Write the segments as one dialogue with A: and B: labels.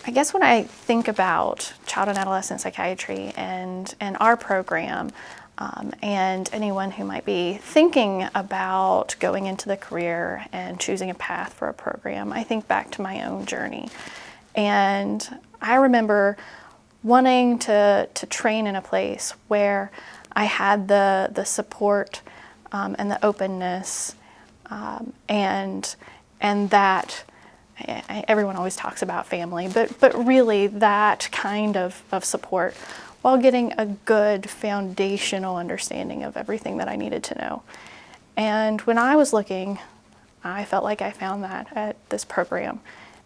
A: I guess when I think about child and adolescent psychiatry and our program, and anyone who might be thinking about going into the career and choosing a path for a program, I think back to my own journey. And I remember wanting to train in a place where I had the support and the openness and that everyone always talks about family, but really that kind of support while getting a good foundational understanding of everything that I needed to know. And when I was looking, I felt like I found that at this program.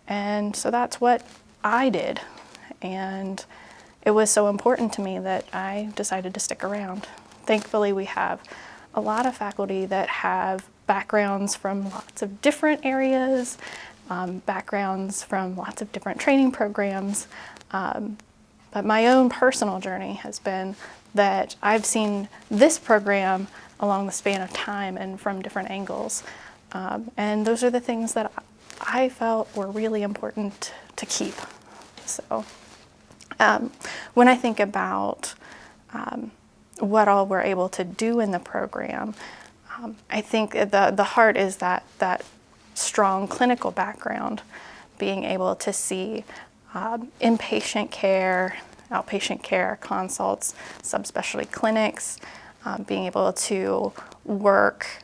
A: And so that's what I did. And it was so important to me that I decided to stick around. Thankfully, we have a lot of faculty that have backgrounds from lots of different areas, backgrounds from lots of different training programs. But my own personal journey has been that I've seen this program along the span of time and from different angles. And those are the things that I felt were really important to keep. So when I think about what all we're able to do in the program, I think the heart is that strong clinical background, being able to see inpatient care, outpatient care, consults, subspecialty clinics, being able to work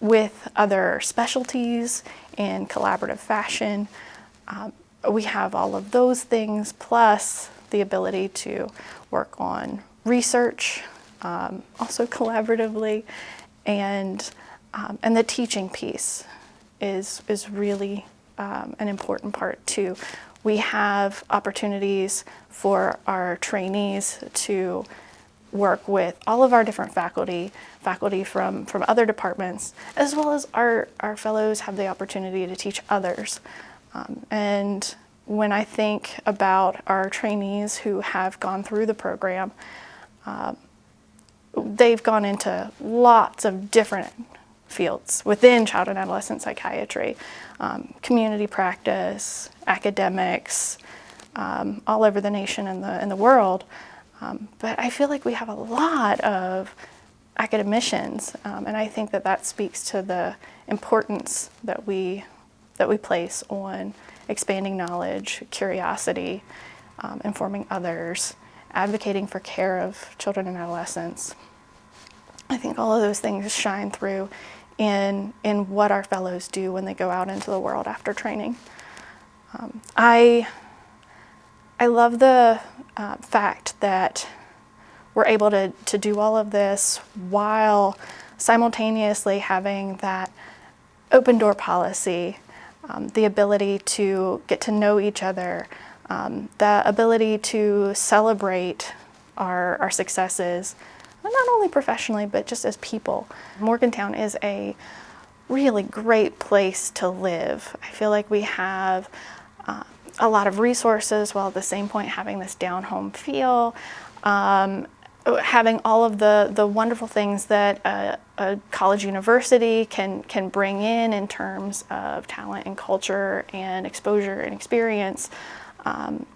A: with other specialties in collaborative fashion. We have all of those things, plus the ability to work on research, also collaboratively, and the teaching piece is really an important part too. We have opportunities for our trainees to work with all of our different faculty from other departments, as well as our fellows have the opportunity to teach others. And when I think about our trainees who have gone through the program, they've gone into lots of different fields within child and adolescent psychiatry, community practice, academics, all over the nation and the world. But I feel like we have a lot of academicians, and I think that speaks to the importance that we place on expanding knowledge, curiosity, informing others, advocating for care of children and adolescents. I think all of those things shine through in what our fellows do when they go out into the world after training. I love the fact that we're able to do all of this while simultaneously having that open door policy, the ability to get to know each other, the ability to celebrate our successes, not only professionally, but just as people. Morgantown is a really great place to live. I feel like we have a lot of resources while at the same point having this down-home feel, having all of the wonderful things that a college university can bring in terms of talent and culture and exposure and experience,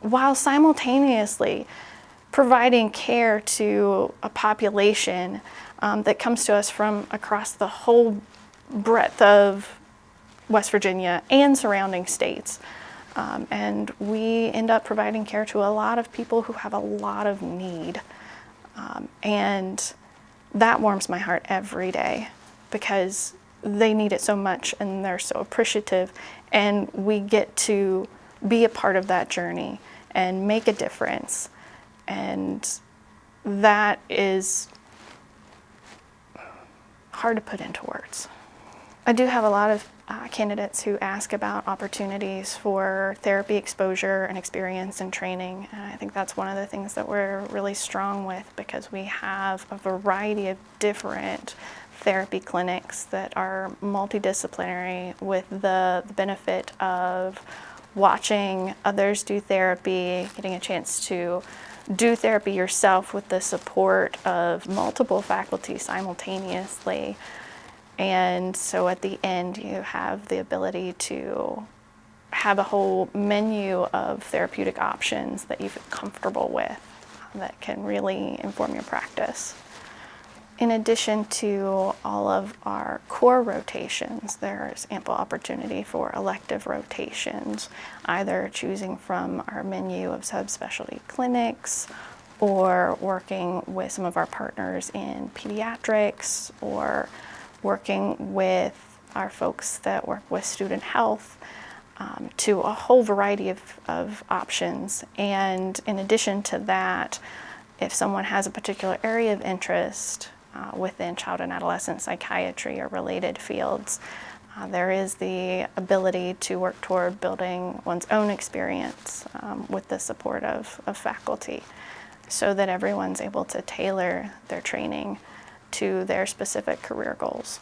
A: while simultaneously providing care to a population that comes to us from across the whole breadth of West Virginia and surrounding states. And we end up providing care to a lot of people who have a lot of need. And that warms my heart every day because they need it so much and they're so appreciative. And we get to be a part of that journey and make a difference. And that is hard to put into words. I do have a lot of candidates who ask about opportunities for therapy exposure and experience and training. And I think that's one of the things that we're really strong with because we have a variety of different therapy clinics that are multidisciplinary with the benefit of watching others do therapy, getting a chance to do therapy yourself with the support of multiple faculty simultaneously. And so at the end, you have the ability to have a whole menu of therapeutic options that you feel comfortable with that can really inform your practice. In addition to all of our core rotations, there's ample opportunity for elective rotations, either choosing from our menu of subspecialty clinics or working with some of our partners in pediatrics or working with our folks that work with student health, to a whole variety of options. And in addition to that, if someone has a particular area of interest within child and adolescent psychiatry or related fields, there is the ability to work toward building one's own experience with the support of faculty, so that everyone's able to tailor their training to their specific career goals.